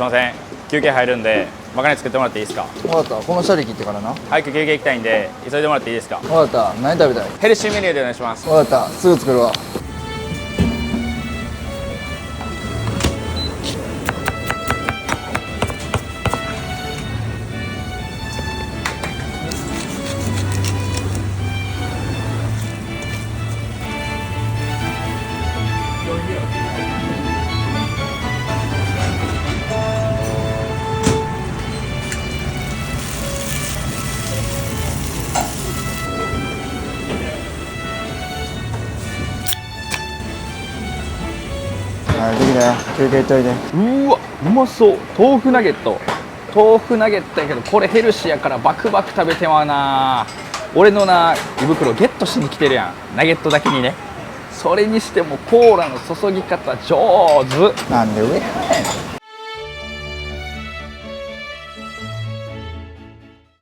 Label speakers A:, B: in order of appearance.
A: すいません、休憩入るんでまかない作ってもらっていいですか？
B: 分かった。このシャリ切ってからな。
A: 早く休憩行きたいんで急いでもらっていいですか？
B: 分かった。何食べたい？
A: ヘルシーメニューでお願いします。
B: 分かった。すぐ作るわ。はい、できたよ。休憩行っといて。
C: うわ、うまそう。豆腐ナゲットやけど、これヘルシーやからバクバク食べてまうな。俺のな胃袋ゲットしに来てるやん、ナゲットだけにね。それにしてもコーラの注ぎ方上手。
B: なんで上やねん。